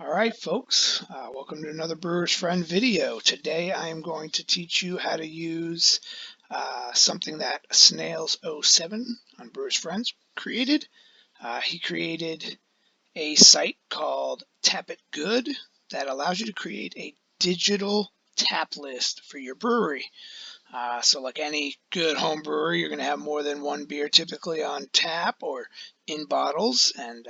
All right, folks, welcome to another Brewer's Friend video. Today I am going to teach you how to use something that Snails07 on Brewer's Friends created. He created a site called TapitGood that allows you to create a digital tap list for your brewery. So like any good home brewery, you're going to have more than one beer typically on tap or in bottles, and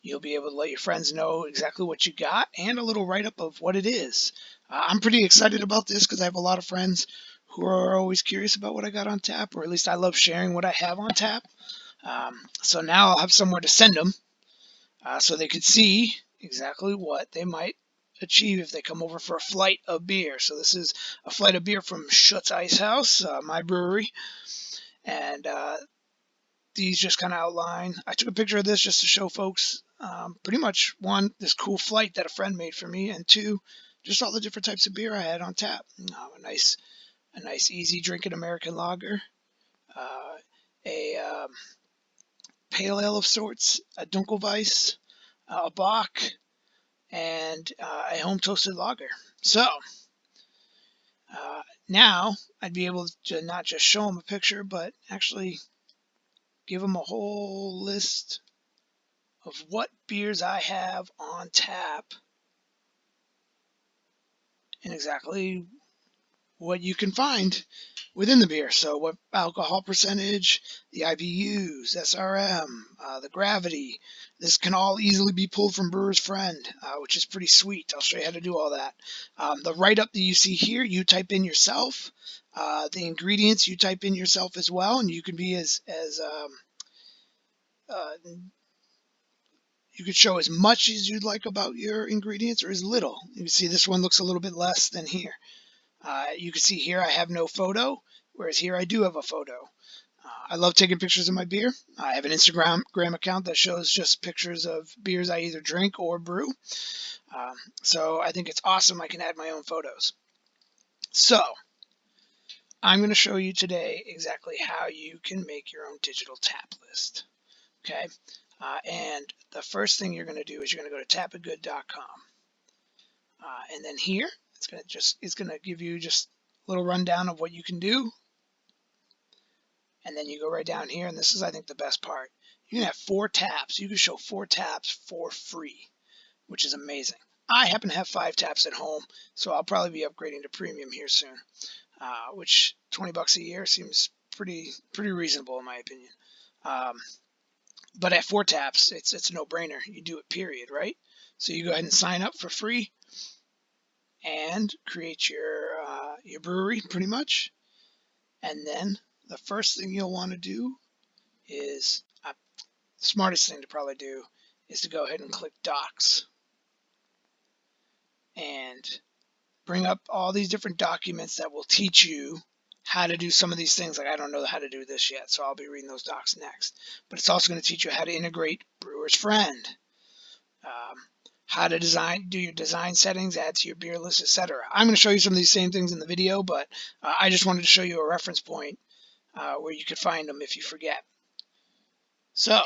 you'll be able to let your friends know exactly what you got and a little write-up of what it is. I'm pretty excited about this because I have a lot of friends who are always curious about what I got on tap, or at least I love sharing what I have on tap. So now I'll have somewhere to send them so they could see exactly what they might achieve if they come over for a flight of beer. So this is a flight of beer from Schutt's Ice House, my brewery, and these just kind of outline. I took a picture of this just to show folks pretty much one, this cool flight that a friend made for me, and two, just all the different types of beer I had on tap. A nice easy drinking American lager, uh, a pale ale of sorts, a Dunkelweiss, a Bock, and a home toasted lager. So now I'd be able to not just show them a picture, but actually give them a whole list of what beers I have on tap and exactly what you can find within the beer. So what alcohol percentage, the IBUs, SRM, the gravity. This can all easily be pulled from Brewer's Friend, which is pretty sweet. I'll show you how to do all that. The write-up that you see here, you type in yourself. The ingredients, you type in yourself as well, and you can be as uh, you could show as much as you'd like about your ingredients or as little. You can see this one looks a little bit less than here. You can see here I have no photo, whereas here I do have a photo. I love taking pictures of my beer. I have an Instagram account that shows just pictures of beers I either drink or brew. So I think it's awesome I can add my own photos. So I'm going to show you today exactly how you can make your own digital tap list. Okay, and the first thing you're going to do is you're going to go to TapitGood.com, and then here it's going to give you just a little rundown of what you can do. And then you go right down here, and this is, I think, the best part. You can have 4 taps. You can show 4 taps for free, which is amazing. I happen to have 5 taps at home, so I'll probably be upgrading to premium here soon, which $20 a year seems pretty reasonable in my opinion. But at 4 taps, it's a no-brainer. You do it, period, right? So you go ahead and sign up for free and create your brewery, pretty much, and then the first thing you'll want to do is the smartest thing to probably do is to go ahead and click Docs and bring up all these different documents that will teach you how to do some of these things. Like I don't know how to do this yet, so I'll be reading those docs next. But it's also going to teach you how to integrate Brewer's Friend, how to do your design settings, add to your beer list, etc. I'm going to show you some of these same things in the video, but I just wanted to show you a reference point where you could find them if you forget. So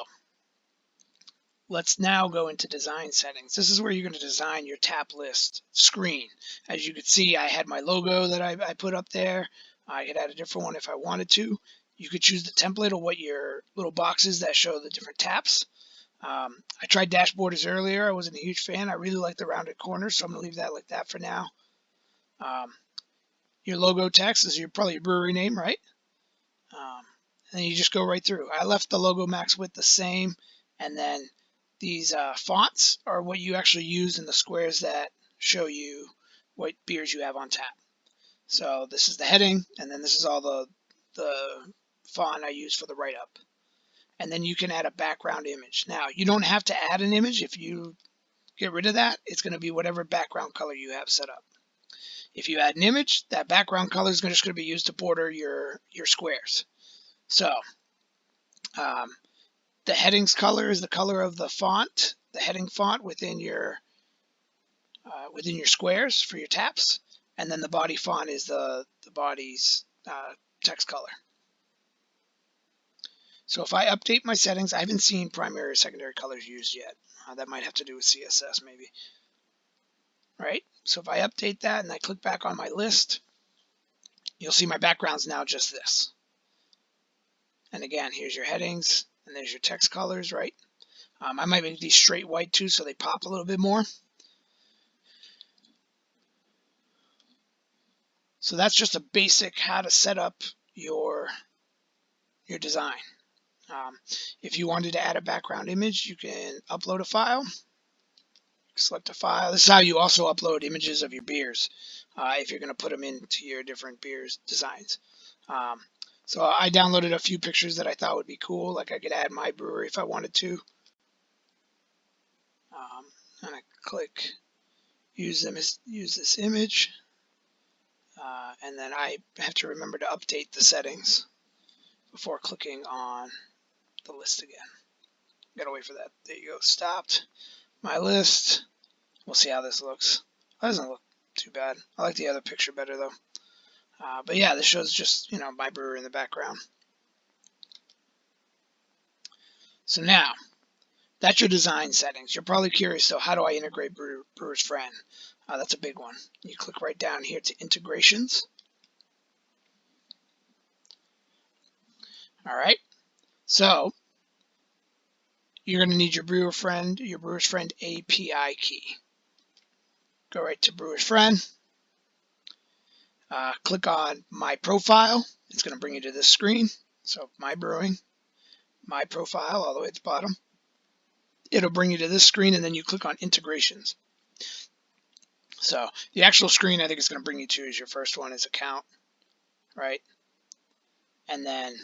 let's now go into design settings. This is where you're going to design your tap list screen. As you can see, I had my logo that I put up there. I could add a different one if I wanted to. You could choose the template or what your little boxes that show the different taps. I tried dashboarders earlier. I wasn't a huge fan. I really like the rounded corners, so I'm going to leave that like that for now. Your logo text is probably your brewery name, right? And you just go right through. I left the logo max width the same, and then these fonts are what you actually use in the squares that show you what beers you have on tap. So this is the heading, and then this is all the font I use for the write-up. And then you can add a background image. Now, you don't have to add an image. If you get rid of that, it's going to be whatever background color you have set up. If you add an image, that background color is just going to be used to border your squares. So the headings color is the color of the font, the heading font within your squares for your taps, and then the body font is the body's text color. So if I update my settings, I haven't seen primary or secondary colors used yet. That might have to do with CSS maybe. right? So if I update that and I click back on my list, you'll see my background's now just this. And again, here's your headings, and there's your text colors, right? I might make these straight white too, so they pop a little bit more. So that's just a basic how to set up your design. If you wanted to add a background image, you can upload a file. Select a file. This is how you also upload images of your beers if you're going to put them into your different beers designs. So I downloaded a few pictures that I thought would be cool. Like I could add my brewery if I wanted to. And I click use this image. And then I have to remember to update the settings before clicking on the list again. Gotta wait for that. There you go. Stopped. My list. We'll see how this looks. That doesn't look too bad. I like the other picture better though. But yeah, this shows just, my brewer in the background. So now, that's your design settings. You're probably curious, so how do I integrate Brewer's Friend? That's a big one. You click right down here to integrations. All right. So you're going to need your Brewer's Friend API key. Go right to Brewer's Friend. Click on My Profile. It's going to bring you to this screen. So My Brewing, My Profile, all the way at the bottom. It'll bring you to this screen, and then you click on Integrations. So the actual screen I think it's going to bring you to is your first one is Account, right? And then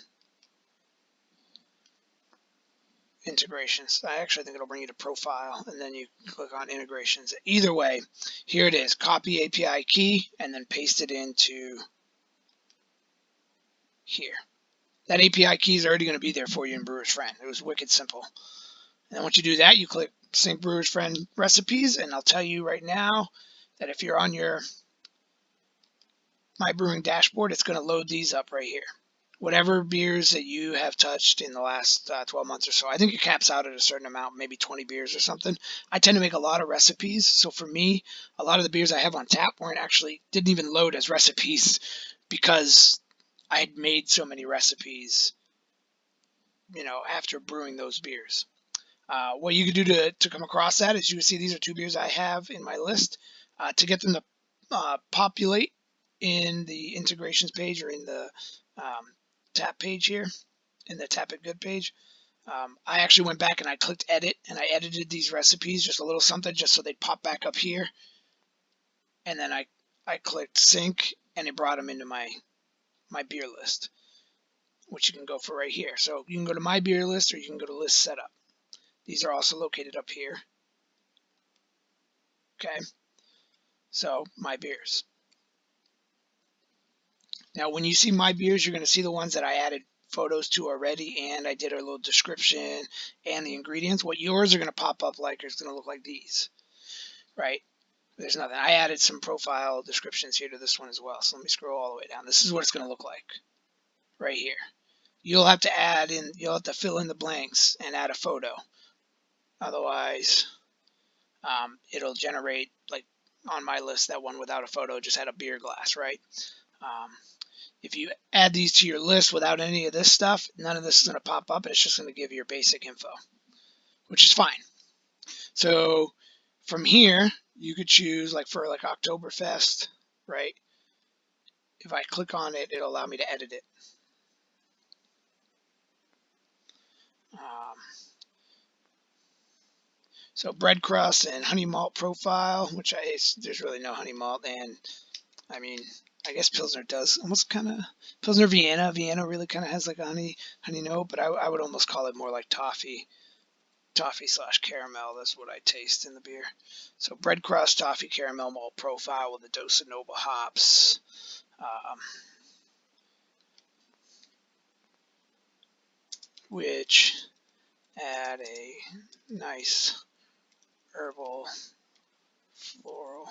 Integrations. I actually think it'll bring you to Profile, and then you click on Integrations. Either way, here it is. Copy API key, and then paste it into here. That API key is already going to be there for you in Brewer's Friend. It was wicked simple. And then once you do that, you click Sync Brewer's Friend Recipes, and I'll tell you right now that if you're on your My Brewing dashboard, it's going to load these up right here. Whatever beers that you have touched in the last 12 months or so. I think it caps out at a certain amount, maybe 20 beers or something. I tend to make a lot of recipes, so for me, a lot of the beers I have on tap didn't even load as recipes because I had made so many recipes, after brewing those beers. What you can do to come across that is you can see these are 2 beers I have in my list. To get them to populate in the integrations page or in the tap page here, in the TapitGood page, I actually went back and I clicked edit and I edited these recipes just a little something just so they'd pop back up here. And then I clicked sync and it brought them into my beer list, which you can go for right here. So you can go to my beer list or you can go to list setup. These are also located up here. Okay, so my beers. Now, when you see my beers, you're going to see the ones that I added photos to already, and I did a little description and the ingredients. What yours are going to pop up like is going to look like these, right? There's nothing. I added some profile descriptions here to this one as well. So let me scroll all the way down. This is what it's going to look like right here. You'll have to fill in the blanks and add a photo. Otherwise, it'll generate, like on my list, that one without a photo just had a beer glass, right? If you add these to your list without any of this stuff, none of this is going to pop up, and it's just going to give your basic info, which is fine. So from here, you could choose for Oktoberfest, right? If I click on it, it'll allow me to edit it. So bread crust and honey malt profile, which there's really no honey malt, and I mean, I guess Pilsner does almost kind of Pilsner Vienna. Vienna really kind of has like a honey note, but I would almost call it more like toffee / caramel. That's what I taste in the beer. So bread crust, toffee, caramel malt profile with a dose of noble hops. Which add a nice herbal floral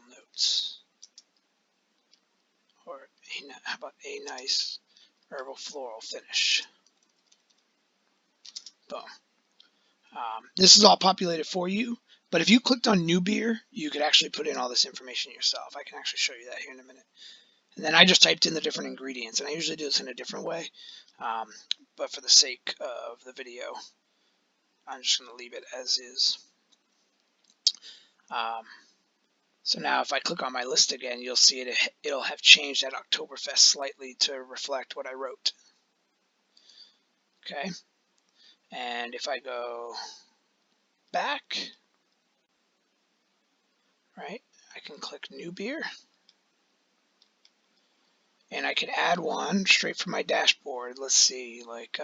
notes, or how about a nice herbal floral finish. Boom. This is all populated for you, But if you clicked on new beer, you could actually put in all this information yourself. I can actually show you that here in a minute. And then I just typed in the different ingredients, and I usually do this in a different way. But for the sake of the video, I'm just going to leave it as is. So now if I click on my list again, you'll see it'll have changed that Oktoberfest slightly to reflect what I wrote. Okay. And if I go back, right, I can click new beer. And I could add one straight from my dashboard. Let's see, like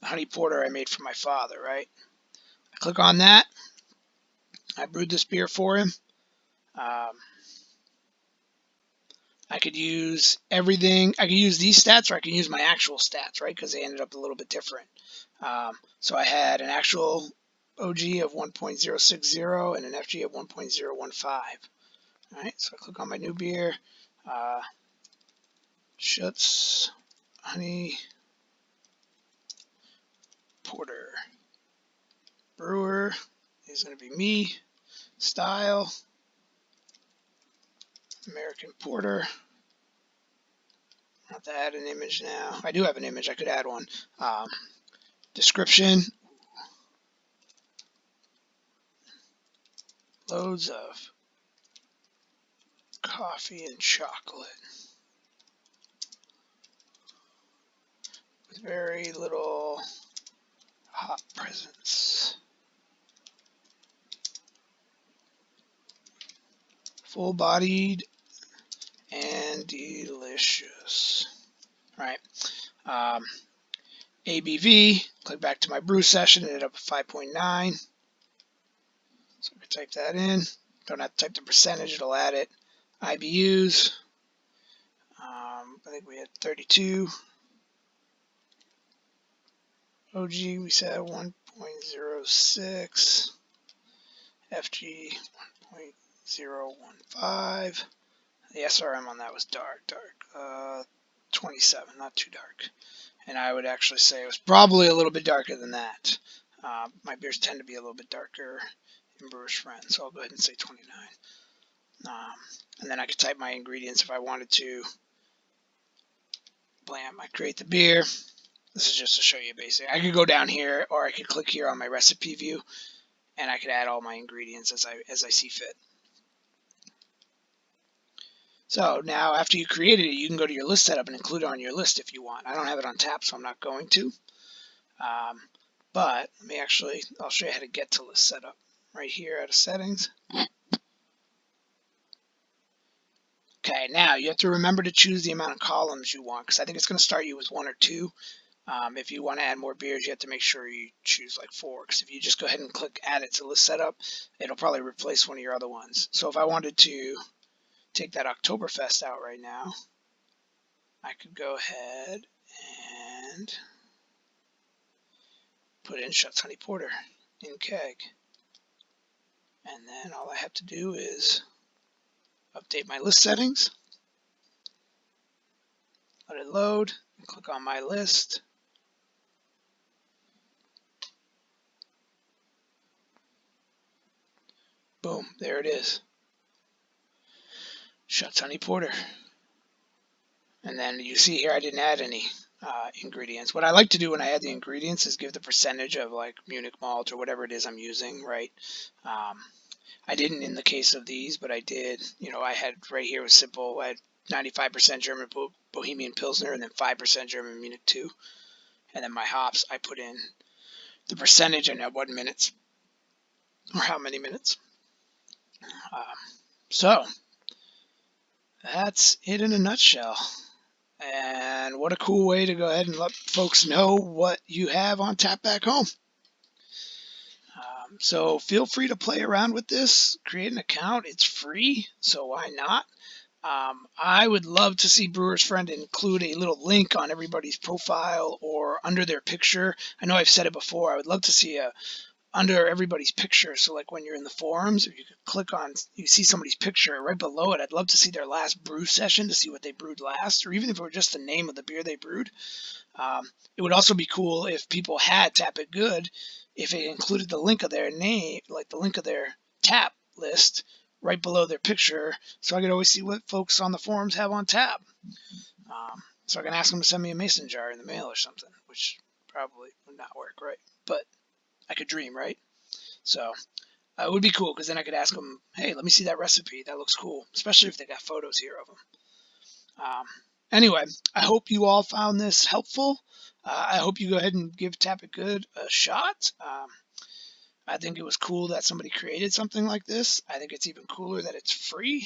honey porter I made for my father, right? I click on that. I brewed this beer for him. I could use everything. I could use these stats, or I can use my actual stats, right? Because they ended up a little bit different. So I had an actual OG of 1.060 and an FG of 1.015. All right, so I click on my new beer. Schutz honey porter. Brewer is going to be me. Style. American porter. I have to add an image now. I do have an image. I could add one. Description. Loads of coffee and chocolate with very little hot presence. Full-bodied and delicious. All right. ABV. Click back to my brew session. Ended up at 5.9. So I can type that in. Don't have to type the percentage. It'll add it. IBUs. I think we had 32. OG we said 1.06. FG 1.015. The SRM on that was dark. 27, not too dark. And I would actually say it was probably a little bit darker than that. My beers tend to be a little bit darker in Brewer's Friend, so I'll go ahead and say 29. And then I could type my ingredients if I wanted to. Blam, I create the beer. This is just to show you basic. I could go down here, or I could click here on my recipe view, and I could add all my ingredients as I see fit. So now after you created it, you can go to your list setup and include it on your list if you want. I don't have it on tap, so I'm not going to. But let me actually, I'll show you how to get to list setup right here out of settings. Okay, now you have to remember to choose the amount of columns you want, because I think it's going to start you with 1 or 2. If you want to add more beers, you have to make sure you choose like 4, because if you just go ahead and click add it to list setup, it'll probably replace one of your other ones. So if I wanted to take that Oktoberfest out right now, I could go ahead and put in Schutz Honey Porter in keg. And then all I have to do is update my list settings, let it load, and click on my list. Boom, there it is. Schutz Honey Porter. And then you see here I didn't add any ingredients. What I like to do when I add the ingredients is give the percentage of like Munich malt or whatever it is I'm using, right? I didn't in the case of these, but I did. You know, I had right here was simple. I had 95% German Bohemian Pilsner and then 5% German Munich 2. And then my hops, I put in the percentage and at what minutes or how many minutes. So that's it in a nutshell. And what a cool way to go ahead and let folks know what you have on tap back home. So feel free to play around with this, create an account. It's free, so why not? I would love to see Brewer's Friend include a little link on everybody's profile or under their picture. I know I've said it before. I would love to see under everybody's picture. So like when you're in the forums, if you could click on, you see somebody's picture right below it. I'd love to see their last brew session to see what they brewed last, or even if it were just the name of the beer they brewed. It would also be cool if people had TapitGood if it included the link of their name, like the link of their tap list right below their picture, so I could always see what folks on the forums have on tap. So I can ask them to send me a mason jar in the mail or something, which probably would not work, right? But I could dream, right? So it would be cool, because then I could ask them, hey, let me see that recipe. That looks cool, especially if they got photos here of them. Anyway, I hope you all found this helpful. I hope you go ahead and give TapitGood a shot. I think it was cool that somebody created something like this. I think it's even cooler that it's free.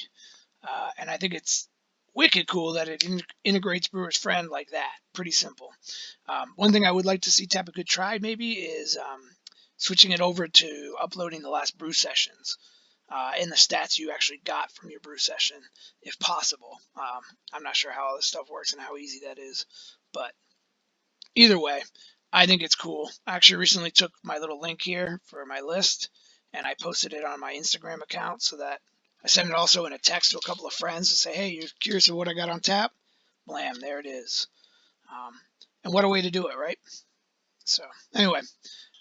And I think it's wicked cool that it integrates Brewer's Friend like that. Pretty simple. One thing I would like to see TapitGood try maybe is switching it over to uploading the last brew sessions and the stats you actually got from your brew session, if possible. I'm not sure how all this stuff works and how easy that is, but either way, I think it's cool. I actually recently took my little link here for my list and I posted it on my Instagram account, so that I sent it also in a text to a couple of friends to say, hey, you're curious of what I got on tap? Blam, there it is. And what a way to do it, right? So anyway,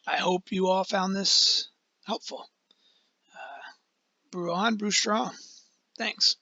I hope you all found this helpful. Brew on, brew strong. Thanks.